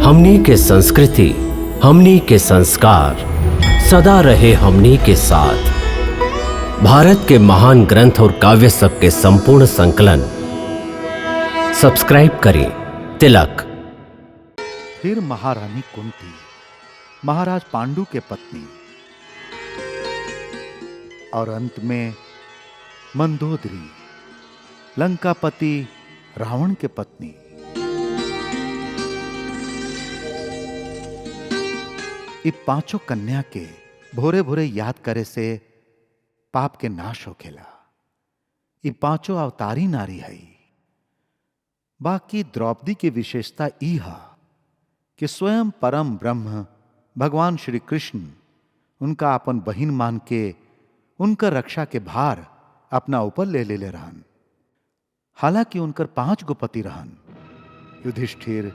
हमनी के संस्कृति, हमनी के संस्कार सदा रहे हमनी के साथ। भारत के महान ग्रंथ और काव्य सब के संपूर्ण संकलन सब्सक्राइब करें तिलक। फिर महारानी कुंती, महाराज पांडु के पत्नी, और अंत में मंदोदरी, लंकापति रावण के पत्नी। ये पांचों कन्या के भोरे भोरे याद करे से पाप के नाश हो खेला। ये पांचों अवतारी नारी है। बाकी द्रौपदी की विशेषता ई हा कि स्वयं परम ब्रह्म भगवान श्री कृष्ण उनका अपन बहिन मान के उनका रक्षा के भार अपना ऊपर ले ले रहन। हालांकि उनकर 5 गो पति रहन, युधिष्ठिर,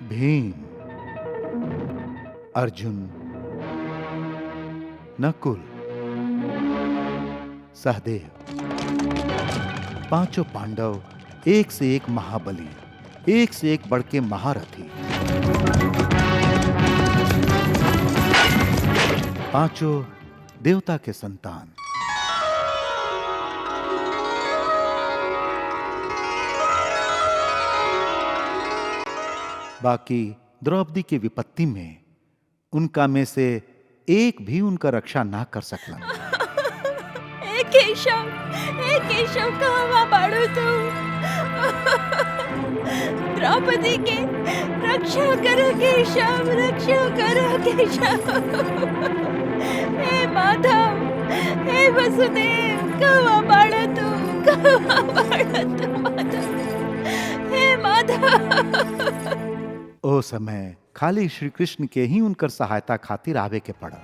भीम, अर्जुन, नकुल, सहदेव। पांचों पांडव एक से एक महाबली, एक से एक बढ़ के महारथी। पांचों देवता के संतान। बाकी द्रौपदी की विपत्ति में उनका में से एक भी उनका रक्षा ना कर सकला। केशव कहाँ बाड़ू तू? द्रौपदी के रक्षा करो केशव, रक्षा करो केशव। हे माधव, हे वसुदेव, कहाँ बाड़ू तू? कहाँ बाड़ू तू माधव? हे माधव। ओ समय खाली श्री कृष्ण के ही उनकर सहायता खातिर आवे के पड़ा।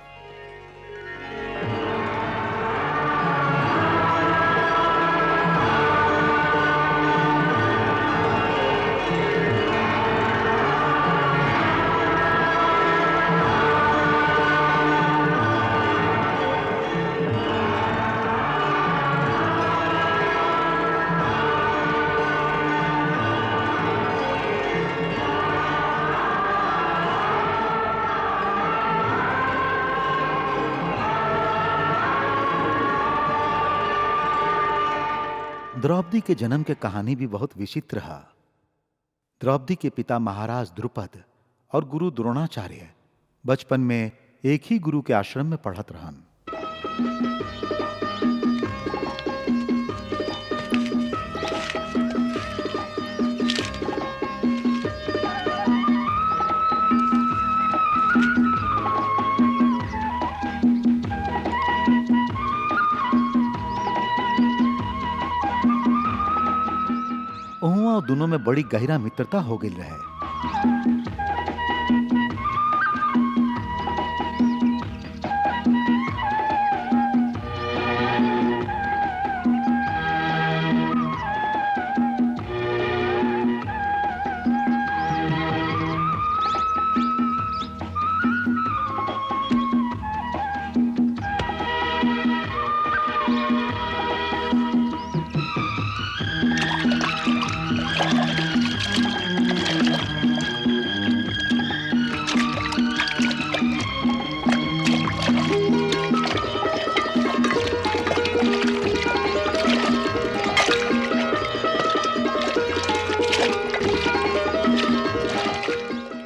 द्रौपदी के जन्म के कहानी भी बहुत विचित्र है। द्रौपदी के पिता महाराज द्रुपद और गुरु द्रोणाचार्य बचपन में एक ही गुरु के आश्रम में पढ़त रहन। दोनों में बड़ी गहरा मित्रता हो गई रहे।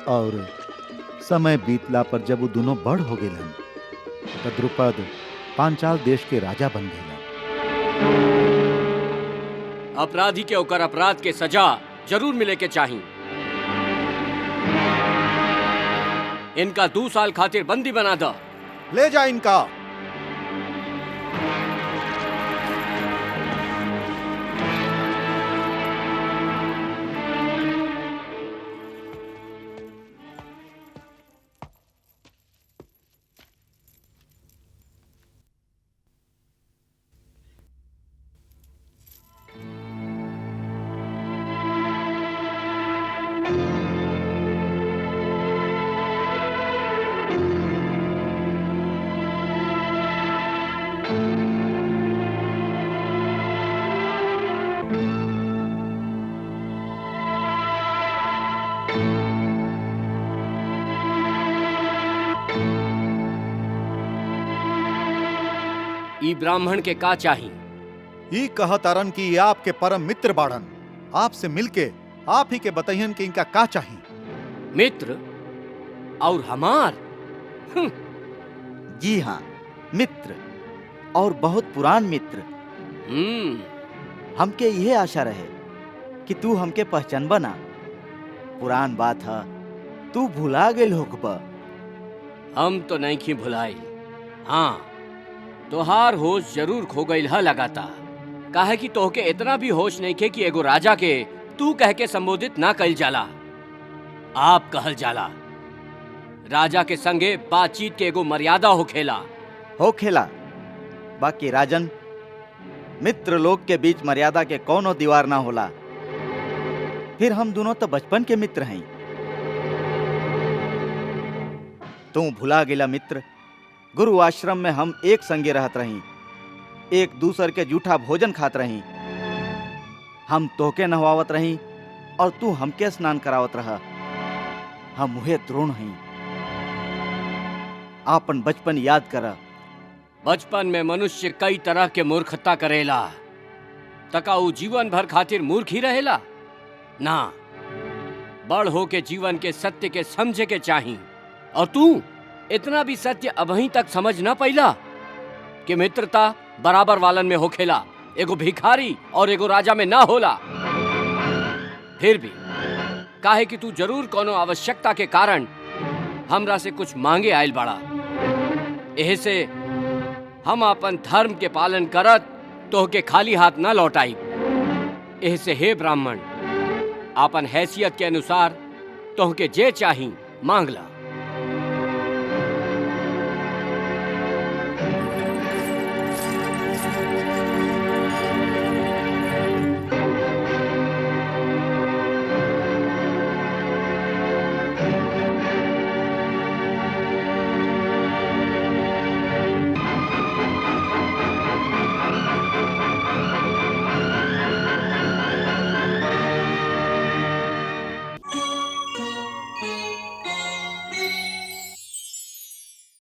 और समय बीतला पर जब वो दोनों बड़ हो गए तो द्रुपद पांचाल देश के राजा बन गए। अपराधी के ओकर अपराध के सजा जरूर मिले के चाहिए। इनका 2 साल खातिर बंदी बना दो। ले जा इनका। ई ब्राह्मण के का चाही? ई कहतारन कि ये आपके परम मित्र बाड़न, आपसे मिलके आप ही के बताइयन कि इनका का चाहिए। मित्र और हमार? जी हाँ, मित्र, और बहुत पुरान मित्र। हमके यह आशा रहे कि तू हमके पहचान बना। पुरान बात है, तू भुला गेल होकबा। हम तो नहीं खी भुलाई। हाँ, तोहार होश जरूर खो गईल है लगाता। काहे कि तोहके इतना भी होश नहीं खे कि एगो राजा के तू कह के संबोधित ना कइल जाला, आप कहल जाला। राजा के संगे बातचीत के एगो मर्यादा होखेला। हो खेला, बाकी राजन, मित्र लोग के बीच मर्यादा के कौनो दीवार ना होला। फिर हम दोनों तो बचपन के मित्र हैं। तू भुला गेला मित्र, गुरु आश्रम में हम एक संगे रहत रही, एक दूसर के जूठा भोजन खात रही। हम तोहके नहवावत रही और तू हमके स्नान करावत रहा। हम उहे द्रोण हई। आपन बचपन याद करा। बचपन में मनुष्य कई तरह के मूर्खता करेला, तका ऊ जीवन भर खातिर मूर्ख ही रहेला ना। बड़ हो के जीवन के सत्य के समझे के चाही। और तू इतना भी सत्य अभी तक समझ ना पैला कि मित्रता बराबर वालन में होखेला, एगो भिखारी और एगो राजा में ना होला। फिर भी काहे कि तू जरूर कोनो आवश्यकता के कारण हमरा से कुछ मांगे आयल बड़ा। एहे से हम अपन धर्म के पालन करत तोहके खाली हाथ ना लौटाई। एहे से हे ब्राह्मण, अपन हैसियत के अनुसार तोहके जे चाही मांगला।